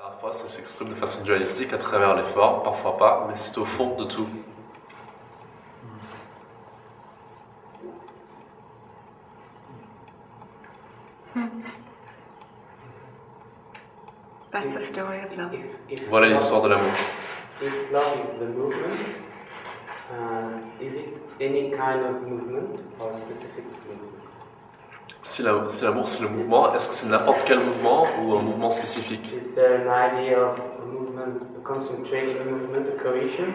Parfois, ça s'exprime de façon dualistique à travers les formes, parfois pas, mais c'est au fond de tout. That's the story of love. Voilà l'histoire de l'amour. If love is the movement, is it any kind of movement or specific movement? Si l'amour c'est le mouvement, est-ce que c'est n'importe quel mouvement ou un mouvement spécifique? Is there an idea of a movement, a concentrated movement, a cohesion,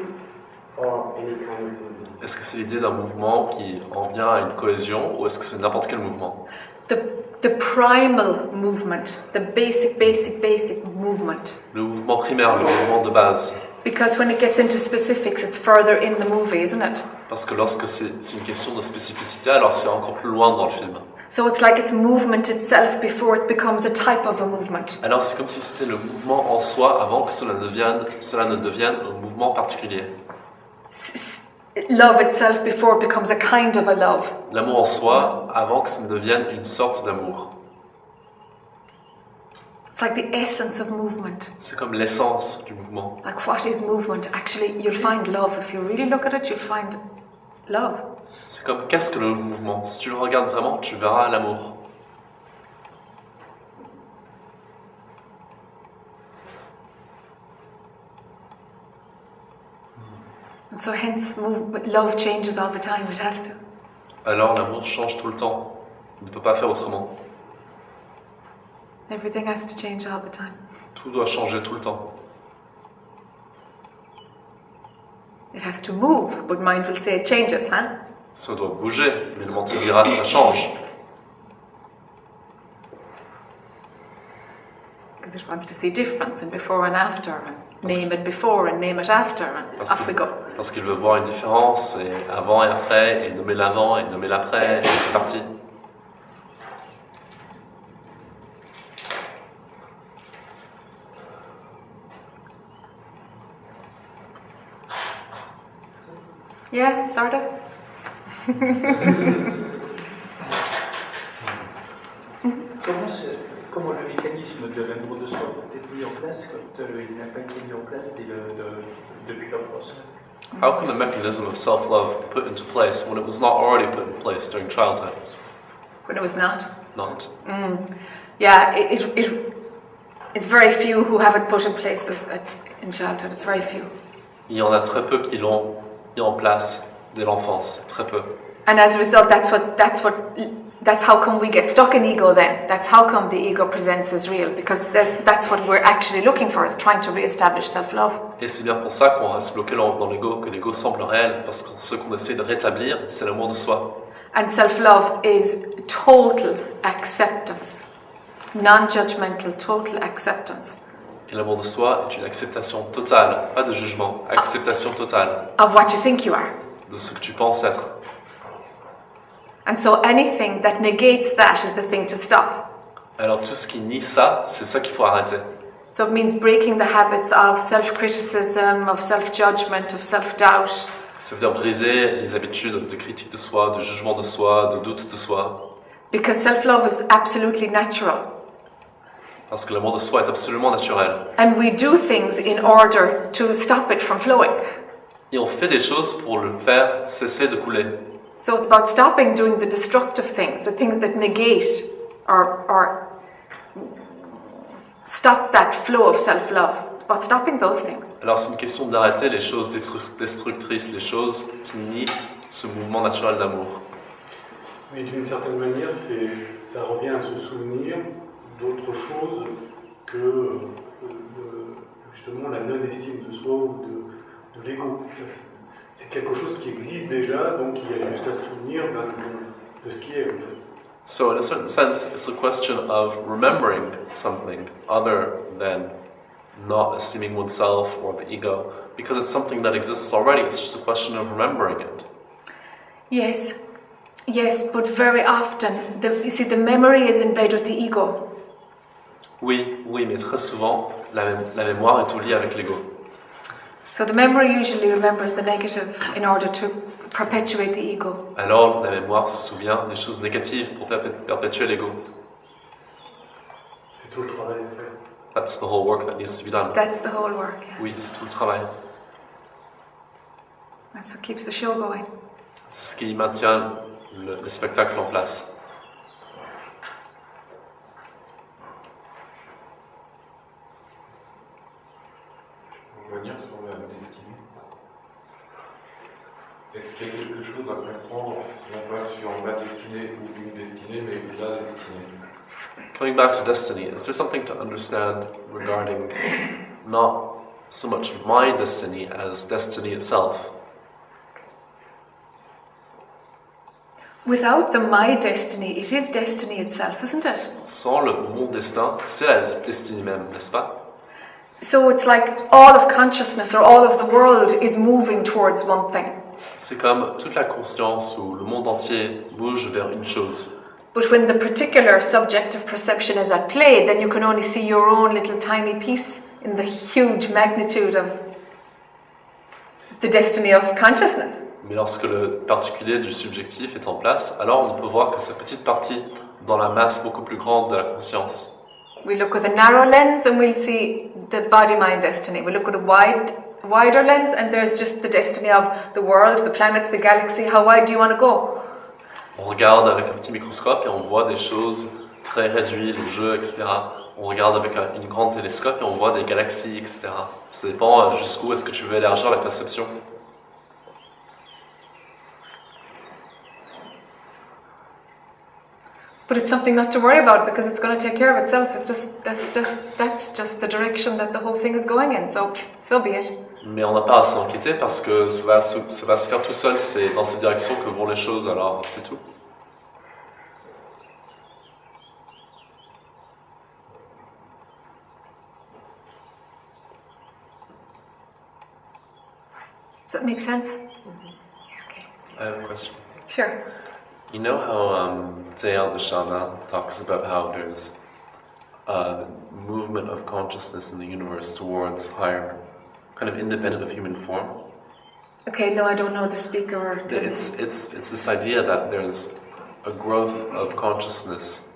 or any kind of movement? Est-ce que c'est l'idée d'un mouvement qui en vient à une cohésion ou est-ce que c'est n'importe quel mouvement? The primal movement, the basic movement. Le mouvement primaire, le mouvement de base. Because when it gets into specifics, it's further in the movie, isn't it? Parce que lorsque c'est une question de spécificité, alors c'est encore plus loin dans le film. So it's like it's movement itself before it becomes a type of a movement. Alors c'est comme si c'était le mouvement en soi avant que cela ne devienne un mouvement particulier. Love itself before it becomes a kind of a love. L'amour en soi avant que ça ne devienne une sorte d'amour. It's like the essence of movement. C'est comme l'essence du mouvement. Like what is movement? Actually, you'll find love. If you really look at it, you'll find love. C'est comme qu'est-ce que le mouvement? Si tu le regardes vraiment, tu verras l'amour. And so hence love changes all the time. It has to. Alors l'amour change tout le temps. Il ne peut pas faire autrement. Everything has to change all the time. Tout doit changer tout le temps. It has to move, but mind will say it changes, huh? Ça doit bouger, mais le mental dira ça change. Because it wants to see difference and before and after, and name it before and name it after, and off we go. Parce qu'il veut voir une différence, et avant et après, et nommer l'avant et nommer l'après, et c'est parti. Yeah, sort of. Comment le mécanisme de l'amour de soi peut être mis en place quand il n'a pas été mis en place depuis l'enfance? How can the mechanism of self-love be put into place when it was not already put in place during childhood? When it was not. Not. Yeah, it's very few who have it put in place in childhood. It's very few. Il y en a très peu qui l'ont mis en place dès l'enfance, très peu. And as a result, that's how come we get stuck in ego then. That's how come the ego presents as real, because that's what we're actually looking for, is trying to re-establish self-love. Et c'est bien pour ça qu'on reste bloqué dans l'ego, que l'ego semble réel, parce que ce qu'on essaie de rétablir, c'est l'amour de soi. And self-love is total acceptance, non-judgmental, total acceptance. Et l'amour de soi est une acceptation totale, pas de jugement, acceptation totale Of what you think you are. de ce que tu penses être. And so anything that negates that is the thing to stop. Alors tout ce qui nie ça, c'est ça qu'il faut arrêter. So it means breaking the habits of self-criticism, of self-judgment, of self-doubt. Ça veut dire briser les habitudes de critique de soi, de jugement de soi, de doute de soi. Because self-love is absolutely natural. Parce que l'amour de soi est absolument naturel. And we do things in order to stop it from flowing. Et on fait des choses pour le faire cesser de couler. So it's about stopping doing the destructive things, the things that negate or stop that flow of self-love. It's about stopping those things. Alors c'est une question d'arrêter les choses destructrices, les choses qui nient ce mouvement naturel d'amour. Mais d'une certaine manière, ça revient à se souvenir d'autre chose que justement la non-estime de soi ou de l'ego. C'est quelque chose qui existe déjà, donc il y a juste à se souvenir de ce qui est en fait. So in a certain sense, it's a question of remembering something other than not esteeming oneself or the ego, because it's something that exists already. It's just a question of remembering it. Yes, but very often, you see, the memory is in bed with the ego. Oui, mais très souvent, la mémoire est tout liée avec l'ego. So the memory usually remembers the negative in order to perpetuate the ego. Alors, la mémoire se souvient des choses négatives pour perpétuer l'ego. C'est tout le travail à faire. That's the whole work that needs to be done. That's the whole work. Yeah. Oui, c'est tout le travail. That's what keeps the show going. C'est ce qui maintient le spectacle en place. Pour revenir sur la destinée, est-ce qu'il y a quelque chose à comprendre, non pas sur ma destinée ou une destinée, mais la destinée? Coming back to destiny, is there something to understand regarding not so much my destiny as destiny itself? Without the my destiny, it is destiny itself, isn't it? Sans le mon destin, c'est la destinée même, n'est-ce pas? So it's like all of consciousness or all of the world is moving towards one thing. C'est comme toute la conscience ou le monde entier bouge vers une chose. But when the particular subjective perception is at play, then you can only see your own little tiny piece in the huge magnitude of the destiny of consciousness. Mais lorsque le particulier du subjectif est en place, alors on ne peut voir que sa petite partie dans la masse beaucoup plus grande de la conscience. We look with a narrow lens and we'll see the body-mind destiny. We look with a wider lens and there's just the destiny of the world, the planets, the galaxy. How wide do you want to go? On regarde avec un petit microscope et on voit des choses très réduites, les jeux, etc. On regarde avec une grande télescope et on voit des galaxies, etc. Ça dépend jusqu'où est-ce que tu veux élargir la perception. But it's something not to worry about because it's going to take care of itself. That's just the direction that the whole thing is going in. So be it. Mais on n'a pas à s'inquiéter parce que ça va se faire tout seul. C'est dans cette direction que vont les choses. Alors c'est tout. Does that make sense? Okay. I have a question. Sure. You know how Théard de Chardin talks about how there's a movement of consciousness in the universe towards higher, kind of independent of human form? Okay, no, I don't know the speaker. Or it's this idea that there's a growth of consciousness,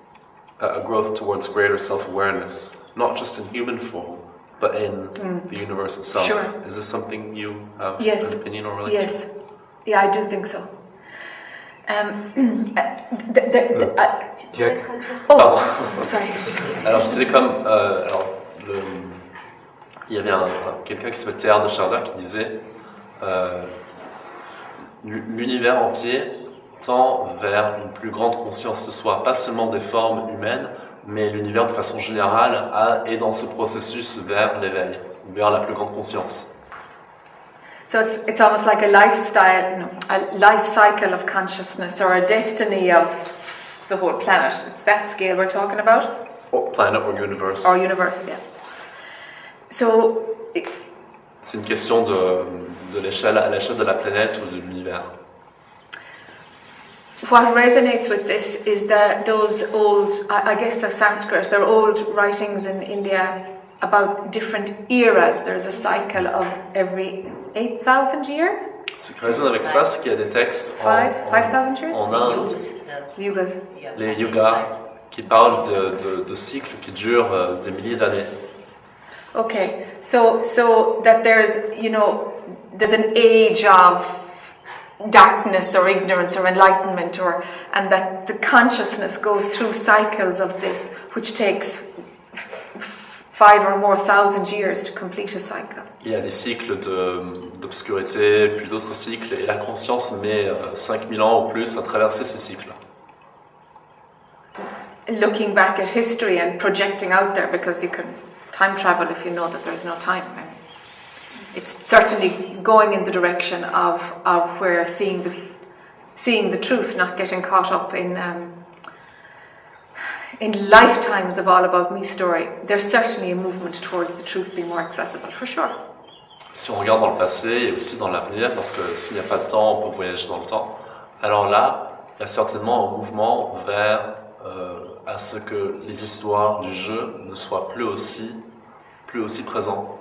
a growth towards greater self-awareness, not just in human form, but in the universe itself. Sure. Is this something you have yes. an opinion or relate yes. to? Yeah, I do think so. Pardon. Sorry. Alors je disais comme il y avait quelqu'un qui s'appelle Théard de Chardin qui disait l'univers entier tend vers une plus grande conscience de soi, pas seulement des formes humaines, mais l'univers de façon générale est dans ce processus vers l'éveil, vers la plus grande conscience. So it's almost like a life cycle of consciousness or a destiny of the whole planet. It's that scale we're talking about. Or planet or universe. Or universe, yeah. So c'est une question de l'échelle à l'échelle de la planète ou de l'univers. What resonates with this is that those old, I guess the Sanskrit, they're old writings in India about different eras. There's a cycle of every 8,000 years. Ce qui résonne avec ça, c'est qu'il y a des textes 5,000 years? En Inde, Yugas. Les yogas, qui parlent de cycles qui durent des milliers d'années. Okay, so that there's an age of darkness or ignorance or enlightenment, and that the consciousness goes through cycles of this, which takes 5 or more thousand years to complete a cycle. Il y a des cycles d'obscurité, puis d'autres cycles, et la conscience met 5000 ans ou plus à traverser ces cycles. Looking back at history and projecting out there, because you can time travel if you know that there's no time. And it's certainly going in the direction of where seeing the truth, not getting caught up in lifetimes of all about me story. There's certainly a movement towards the truth being more accessible, for sure. Si on regarde dans le passé et aussi dans l'avenir, parce que s'il n'y a pas de temps, on peut voyager dans le temps, alors là, il y a certainement un mouvement vers à ce que les histoires du jeu ne soient plus aussi présentes.